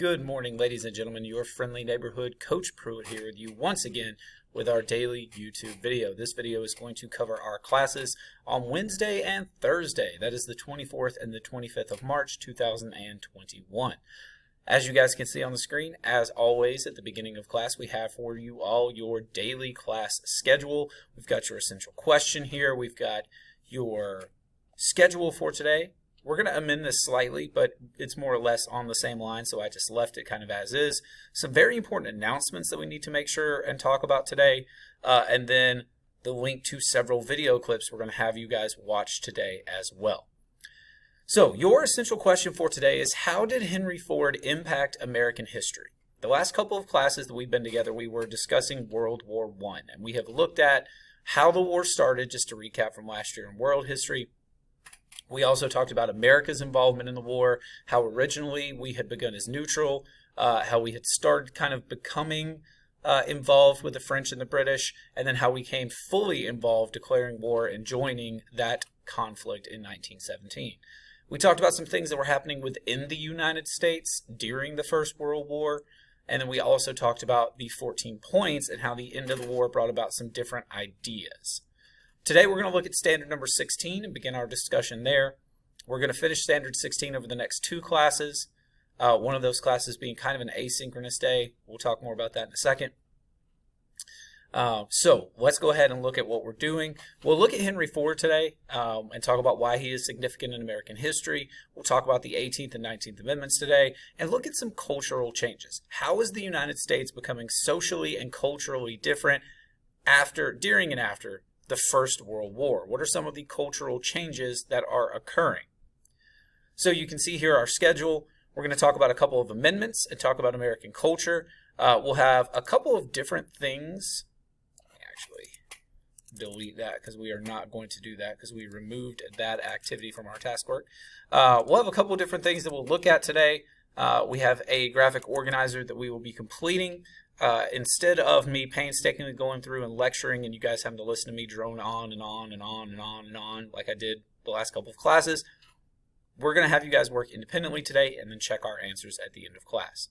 Good morning, ladies and gentlemen. Your friendly neighborhood Coach Pruitt here with you once again with our daily YouTube video. This video is going to cover our classes on Wednesday and Thursday. That is the 24th and the 25th of March, 2021. As you guys can see on the screen, as always at the beginning of class, we have for you all your daily class schedule. We've got your essential question here. We've got your schedule for today. We're going to amend this slightly, but it's more or less on the same line, so I just left it kind of as is. Some very important announcements that we need to make sure and talk about today, and then the link to several video clips we're going to have you guys watch today as well. So your essential question for today is, how did Henry Ford impact American history? The last couple of classes that we've been together, we were discussing World War I, and we have looked at how the war started, just to recap from last year in world history. We also talked about America's involvement in the war, how originally we had begun as neutral, how we had started kind of becoming involved with the French and the British, and then how we came fully involved, declaring war and joining that conflict in 1917. We talked about some things that were happening within the United States during the First World War, and then we also talked about the 14 points and how the end of the war brought about some different ideas. Today we're going to look at standard number 16 and begin our discussion there. We're going to finish standard 16 over the next two classes, one of those classes being kind of an asynchronous day. We'll talk more about that in a second. So let's go ahead and look at what we're doing. We'll look at Henry Ford today and talk about why he is significant in American history. We'll talk about the 18th and 19th Amendments today and look at some cultural changes. How is the United States becoming socially and culturally different during and after the First World War? What are some of the cultural changes that are occurring? So you can see here our schedule. We're going to talk about a couple of amendments and talk about American culture. We'll have a couple of different things. Actually, delete that because we are not going to do that because we removed that activity from our task work. We'll have a couple of different things that we'll look at today. We have a graphic organizer that we will be completing. Instead of me painstakingly going through and lecturing and you guys having to listen to me drone on and on and on and on and on like I did the last couple of classes, we're going to have you guys work independently today and then check our answers at the end of class.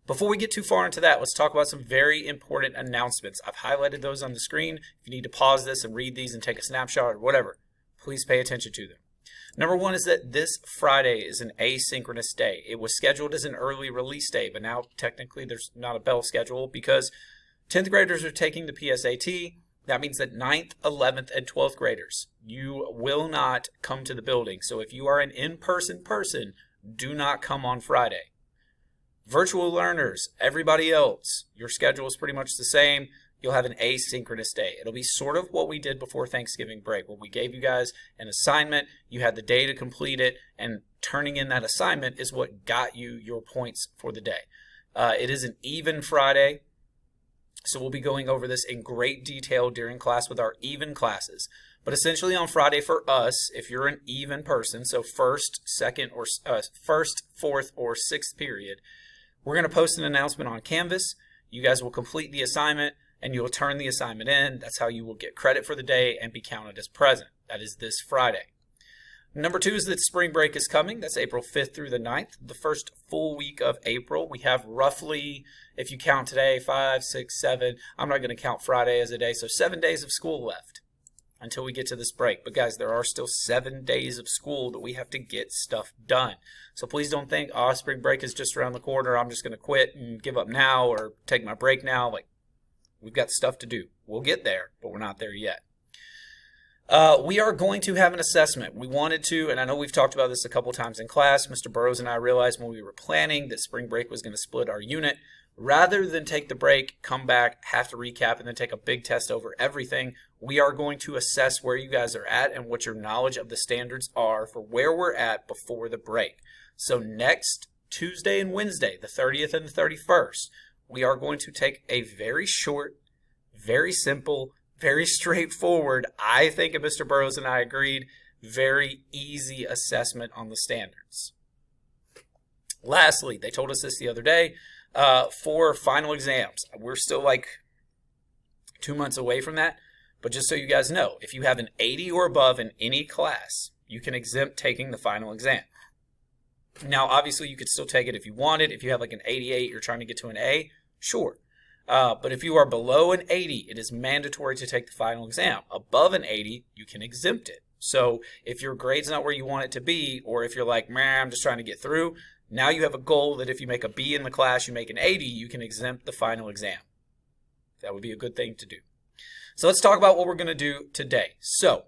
Before we get too far into that, let's talk about some very important announcements. I've highlighted those on the screen. If you need to pause this and read these and take a snapshot or whatever, please pay attention to them. Number one is that this Friday is an asynchronous day. It was scheduled as an early release day, but now technically there's not a bell schedule because 10th graders are taking the PSAT. That means that 9th, 11th, and 12th graders, you will not come to the building. So if you are an in-person person, do not come on Friday. Virtual learners, everybody else, your schedule is pretty much the same. You'll have an asynchronous day. It'll be sort of what we did before Thanksgiving break, where we gave you guys an assignment, you had the day to complete it, and turning in that assignment is what got you your points for the day. It is an even Friday, so we'll be going over this in great detail during class with our even classes. But essentially on Friday for us, if you're an even person, so first, fourth, or sixth period, we're going to post an announcement on Canvas. You guys will complete the assignment, and you'll turn the assignment in. That's how you will get credit for the day and be counted as present. That is this Friday. Number two is that spring break is coming. That's April 5th through the 9th, the first full week of April. We have roughly, if you count today, 5, 6, 7. I'm not going to count Friday as a day, so 7 days of school left until we get to this break. But guys, there are still 7 days of school that we have to get stuff done. So please don't think, oh, spring break is just around the corner. I'm just going to quit and give up now or take my break now. Like, we've got stuff to do. We'll get there, but we're not there yet. We are going to have an assessment. We wanted to, and I know we've talked about this a couple times in class. Mr. Burrows and I realized when we were planning that spring break was going to split our unit. Rather than take the break, come back, have to recap, and then take a big test over everything, we are going to assess where you guys are at and what your knowledge of the standards are for where we're at before the break. So next Tuesday and Wednesday, the 30th and the 31st, we are going to take a very short, very simple, very straightforward, I think and Mr. Burrows and I agreed, very easy assessment on the standards. Lastly, they told us this the other day, for final exams. We're still like 2 months away from that, but just so you guys know, if you have an 80 or above in any class, you can exempt taking the final exam. Now, obviously, you could still take it if you wanted. If you have like an 88, you're trying to get to an A, sure. But if you are below an 80, it is mandatory to take the final exam. Above an 80, you can exempt it. So if your grade's not where you want it to be, or if you're like, man, I'm just trying to get through, now you have a goal that if you make a B in the class, you make an 80, you can exempt the final exam. That would be a good thing to do. So let's talk about what we're going to do today. So,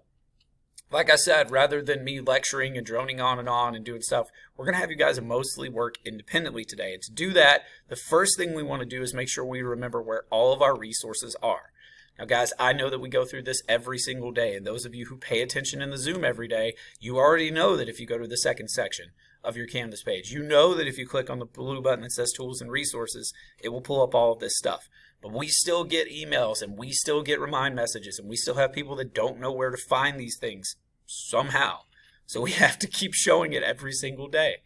like I said, rather than me lecturing and droning on and doing stuff, we're going to have you guys mostly work independently today. And to do that, the first thing we want to do is make sure we remember where all of our resources are. Now, guys, I know that we go through this every single day. And those of you who pay attention in the Zoom every day, you already know that if you go to the second section of your Canvas page, you know that if you click on the blue button that says Tools and Resources, it will pull up all of this stuff. But we still get emails and we still get remind messages and we still have people that don't know where to find these things somehow. So we have to keep showing it every single day.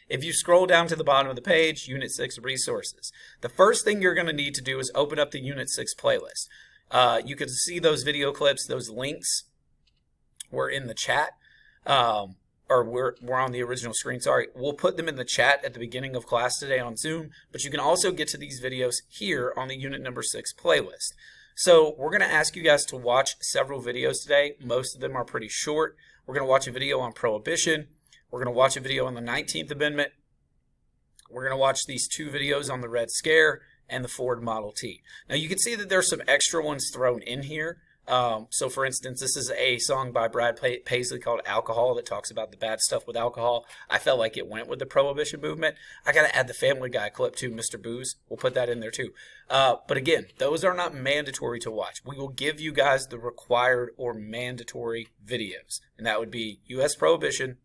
If you scroll down to the bottom of the page, Unit 6 Resources, the first thing you're going to need to do is open up the Unit 6 playlist. You can see those video clips, those links were in the chat. Or we're on the original screen, sorry. We'll put them in the chat at the beginning of class today on Zoom, but you can also get to these videos here on the Unit number 6 playlist. So we're going to ask you guys to watch several videos today. Most of them are pretty short. We're going to watch a video on Prohibition. We're going to watch a video on the 19th Amendment. We're going to watch these 2 videos on the Red Scare and the Ford Model T. Now you can see that there's some extra ones thrown in here. So for instance, this is a song by Brad Paisley called Alcohol that talks about the bad stuff with alcohol. I felt like it went with the Prohibition movement. I got to add the Family Guy clip too, Mr. Booze. We'll put that in there too. But again, those are not mandatory to watch. We will give you guys the required or mandatory videos. And that would be U.S. Prohibition,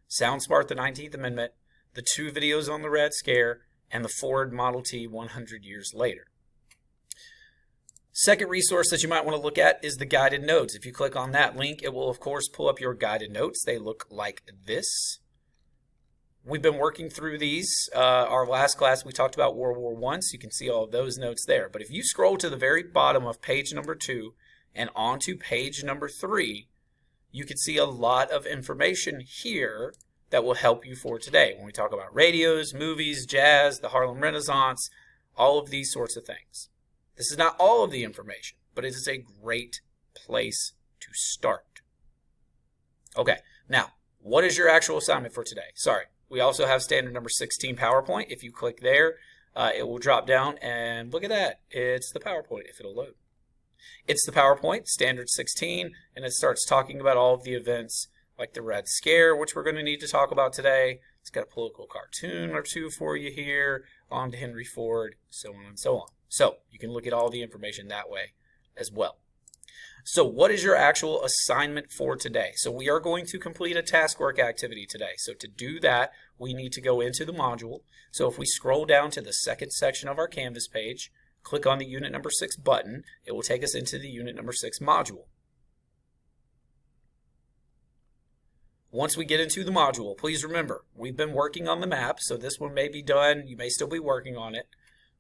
Sound Smart, the 19th Amendment, the 2 videos on the Red Scare, and the Ford Model T 100 years later. Second resource that you might want to look at is the guided notes. If you click on that link, it will of course pull up your guided notes. They look like this. We've been working through these. Our last class we talked about World War I, so you can see all of those notes there. But if you scroll to the very bottom of page number 2 and onto page number 3, you can see a lot of information here that will help you for today. When we talk about radios, movies, jazz, the Harlem Renaissance, all of these sorts of things. This is not all of the information, but it is a great place to start. Okay, now, what is your actual assignment for today? Sorry, we also have standard number 16 PowerPoint. If you click there, it will drop down, and look at that. It's the PowerPoint, if it'll load. It's the PowerPoint, standard 16, and it starts talking about all of the events like the Red Scare, which we're going to need to talk about today. It's got a political cartoon or 2 for you here, on to Henry Ford, so on and so on. So you can look at all the information that way as well. So what is your actual assignment for today? So we are going to complete a Taskwork activity today. So to do that, we need to go into the module. So if we scroll down to the second section of our Canvas page, click on the Unit number 6 button, it will take us into the Unit number 6 module. Once we get into the module, please remember, we've been working on the map, so this one may be done. You may still be working on it.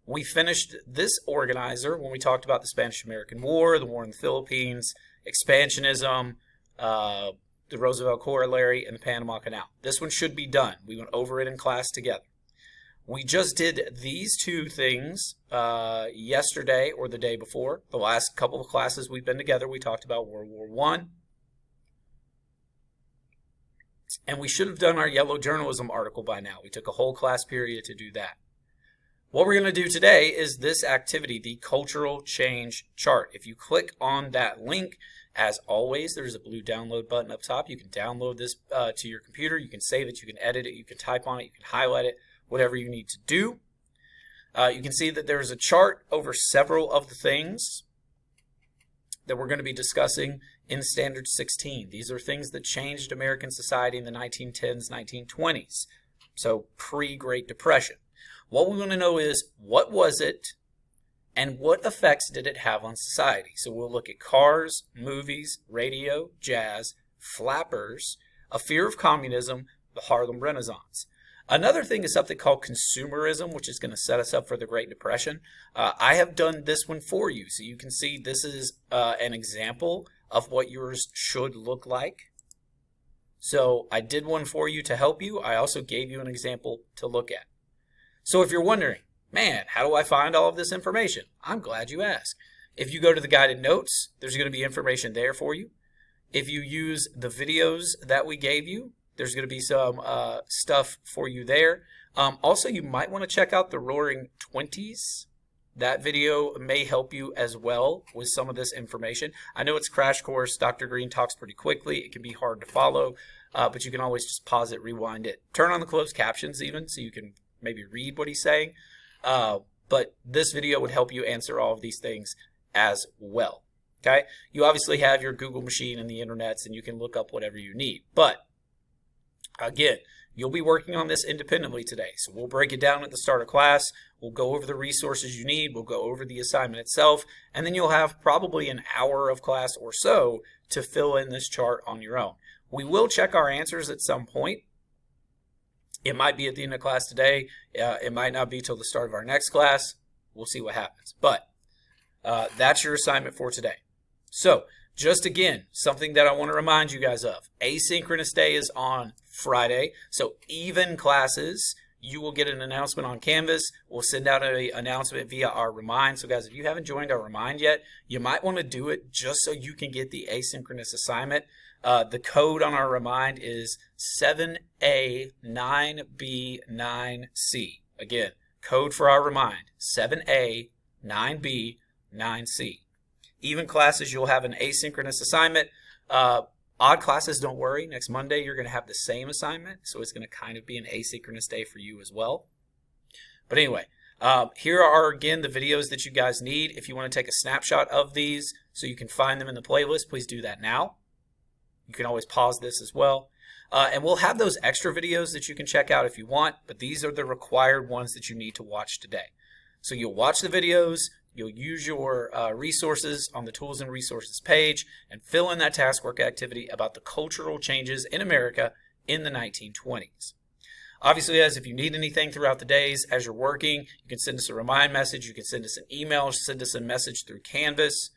We finished this organizer when we talked about the Spanish-American War, the war in the Philippines, expansionism, the Roosevelt Corollary, and the Panama Canal. This one should be done. We went over it in class together. We just did these 2 things yesterday or the day before. The last couple of classes we've been together, we talked about World War I. And we should have done our yellow journalism article by now. We took a whole class period to do that. What we're going to do today is this activity, the cultural change chart. If you click on that link, as always, there's a blue download button up top. You can download this to your computer. You can save it. You can edit it. You can type on it. You can highlight it, whatever you need to do. You can see that there's a chart over several of the things that we're going to be discussing in Standard 16. These are things that changed American society in the 1910s, 1920s, so pre-Great Depression. What we want to know is, what was it and what effects did it have on society? So we'll look at cars, movies, radio, jazz, flappers, a fear of communism, the Harlem Renaissance. Another thing is something called consumerism, which is going to set us up for the Great Depression. I have done this one for you, so you can see this is an example of what yours should look like. So I did one for you to help you. I also gave you an example to look at. So if you're wondering, man, how do I find all of this information? I'm glad you asked. If you go to the guided notes, there's going to be information there for you. If you use the videos that we gave you, there's going to be some stuff for you there. Also, you might want to check out the Roaring Twenties. That video may help you as well with some of this information. I know it's crash course. Dr. Green talks pretty quickly. It can be hard to follow, but you can always just pause it, rewind it. Turn on the closed captions even so you can maybe read what he's saying. But this video would help you answer all of these things as well. Okay? You obviously have your Google machine and the internets, and you can look up whatever you need. But again, you'll be working on this independently today. So we'll break it down at the start of class. We'll go over the resources you need. We'll go over the assignment itself. And then you'll have probably an hour of class or so to fill in this chart on your own. We will check our answers at some point. It might be at the end of class today. It might not be till the start of our next class. We'll see what happens. But that's your assignment for today. So just again, something that I want to remind you guys of. Asynchronous day is on Friday. So even classes, you will get an announcement on Canvas. We'll send out an announcement via our Remind. So guys, if you haven't joined our Remind yet, you might want to do it just so you can get the asynchronous assignment. The code on our Remind is 7A9B9C. Again, code for our Remind, 7A9B9C. Even classes, you'll have an asynchronous assignment. Odd classes, don't worry. Next Monday, you're going to have the same assignment, so it's going to kind of be an asynchronous day for you as well. But anyway, here are, again, the videos that you guys need. If you want to take a snapshot of these so you can find them in the playlist, please do that now. You can always pause this as well. And we'll have those extra videos that you can check out if you want, but these are the required ones that you need to watch today. So you'll watch the videos. You'll use your resources on the Tools and Resources page and fill in that taskwork activity about the cultural changes in America in the 1920s. Obviously, guys, if you need anything throughout the days as you're working, you can send us a remind message. You can send us an email, send us a message through Canvas.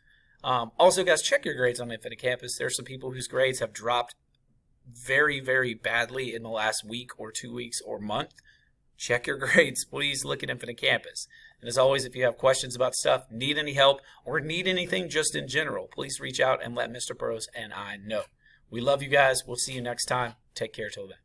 Also, guys, check your grades on Infinite Campus. There are some people whose grades have dropped very, very badly in the last week or 2 weeks or month. Check your grades. Please look at Infinite Campus. And as always, if you have questions about stuff, need any help, or need anything just in general, please reach out and let Mr. Burrows and I know. We love you guys. We'll see you next time. Take care till then.